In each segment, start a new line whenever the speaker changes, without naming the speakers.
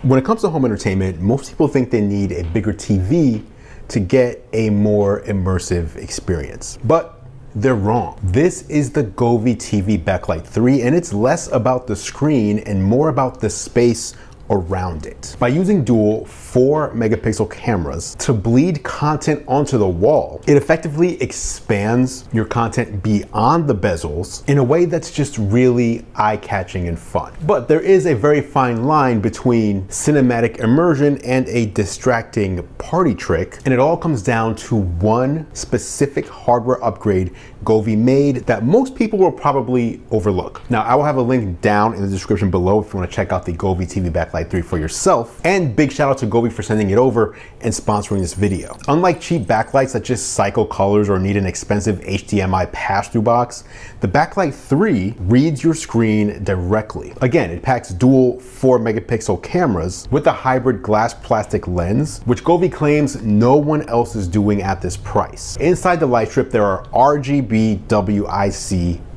When it comes to home entertainment, most people think they need a bigger TV to get a more immersive experience. But they're wrong. This is the Govee TV Backlight 3, and it's less about the screen and more about the space around it. By using dual 4-megapixel cameras to bleed content onto the wall, it effectively expands your content beyond the bezels in a way that's just really eye-catching and fun. But there is a very fine line between cinematic immersion and a distracting party trick, and it all comes down to one specific hardware upgrade Govee made that most people will probably overlook. Now, I will have a link down in the description below if you want to check out the Govee TV Backlight 3 for yourself. And big shout out to Govee for sending it over and sponsoring this video. Unlike cheap backlights that just cycle colors or need an expensive HDMI pass-through box, the Backlight 3 reads your screen directly. Again, it packs dual 4-megapixel cameras with a hybrid glass plastic lens, which Govee claims no one else is doing at this price. Inside the light strip, there are RGBWIC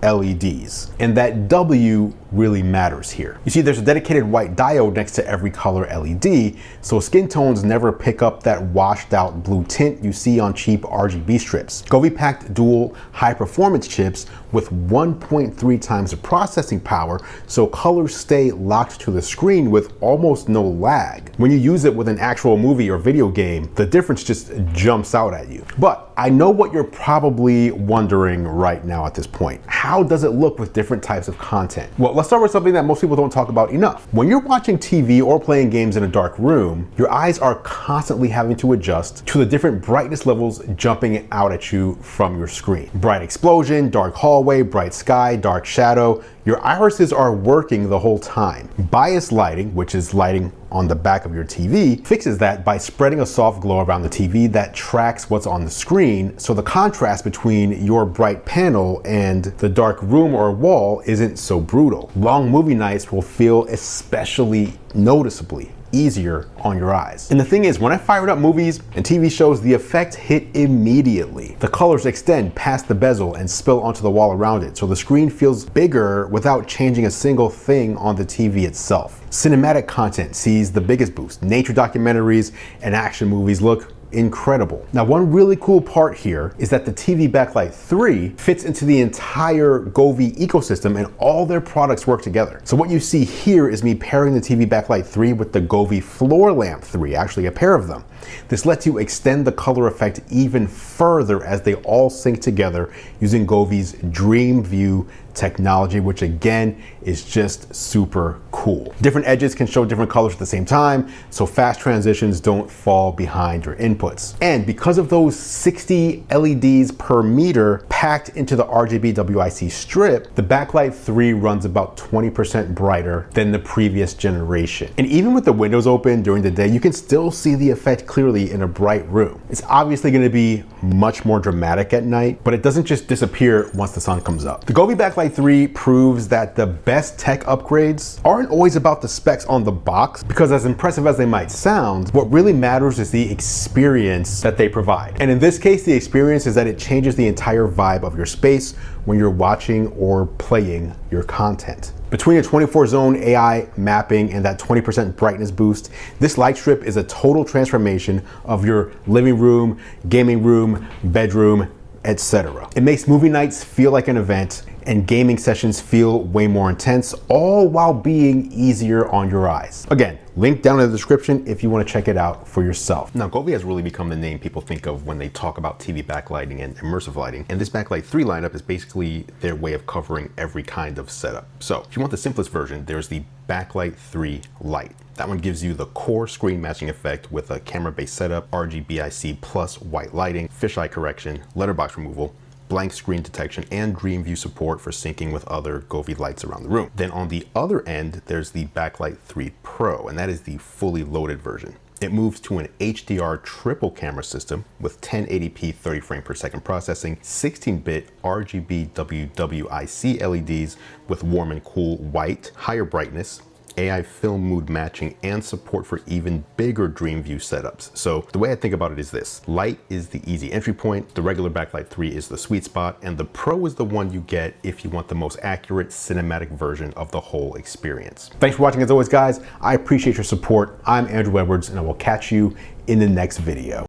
LEDs, and that W really matters here. You see, there's a dedicated white diode next to every color LED, so skin tones never pick up that washed out blue tint you see on cheap RGB strips. Govee packed dual high performance chips with 1.3 times the processing power, so colors stay locked to the screen with almost no lag. When you use it with an actual movie or video game, the difference just jumps out at you. But I know what you're probably wondering right now at this point. How does it look with different types of content? Well, let's start with something that most people don't talk about enough. When you're watching TV or playing games in a dark room, your eyes are constantly having to adjust to the different brightness levels jumping out at you from your screen. Bright explosion, dark hallway, bright sky, dark shadow. Your irises are working the whole time. Bias lighting, which is lighting on the back of your TV, fixes that by spreading a soft glow around the TV that tracks what's on the screen, so the contrast between your bright panel and the dark room or wall isn't so brutal. Long movie nights will feel especially noticeably easier on your eyes. And the thing is, when I fired up movies and TV shows, the effect hit immediately. The colors extend past the bezel and spill onto the wall around it, so the screen feels bigger without changing a single thing on the TV itself. Cinematic content sees the biggest boost. Nature documentaries and action movies look incredible. Now, one really cool part here is that the TV Backlight 3 fits into the entire Govee ecosystem and all their products work together. So what you see here is me pairing the TV Backlight 3 with the Govee Floor Lamp 3, actually a pair of them. This lets you extend the color effect even further as they all sync together using Govee's Dream View technology, which again is just super cool. Different edges can show different colors at the same time, so fast transitions don't fall behind your inputs. And because of those 60 LEDs per meter packed into the RGBWIC strip, the Backlight 3 runs about 20% brighter than the previous generation. And even with the windows open during the day, you can still see the effect clearly in a bright room. It's obviously going to be much more dramatic at night, but it doesn't just disappear once the sun comes up. The Govee Backlight 3 proves that the best tech upgrades aren't always about the specs on the box, because as impressive as they might sound, what really matters is the experience that they provide. And in this case, the experience is that it changes the entire vibe of your space when you're watching or playing your content. Between a 24-zone AI mapping and that 20% brightness boost, this light strip is a total transformation of your living room, gaming room, bedroom, etc. It makes movie nights feel like an event and gaming sessions feel way more intense, all while being easier on your eyes. Again, link down in the description if you want to check it out for yourself. Now, Govee has really become the name people think of when they talk about TV backlighting and immersive lighting, and this Backlight 3 lineup is basically their way of covering every kind of setup. So if you want the simplest version, there's the Backlight 3 Lite. That one gives you the core screen matching effect with a camera-based setup, RGBIC plus white lighting, fisheye correction, letterbox removal, blank screen detection, and Dream View support for syncing with other Govee lights around the room. Then on the other end, there's the Backlight 3 Pro, and that is the fully loaded version. It moves to an HDR triple camera system with 1080p 30 frame per second processing, 16-bit RGBWIC LEDs with warm and cool white, higher brightness, AI film mood matching, and support for even bigger dream view setups. So the way I think about it is this: Light is the easy entry point, the regular Backlight 3 is the sweet spot, and the Pro is the one you get if you want the most accurate cinematic version of the whole experience. Thanks for watching as always, guys. I appreciate your support. I'm Andrew Edwards, and I will catch you in the next video.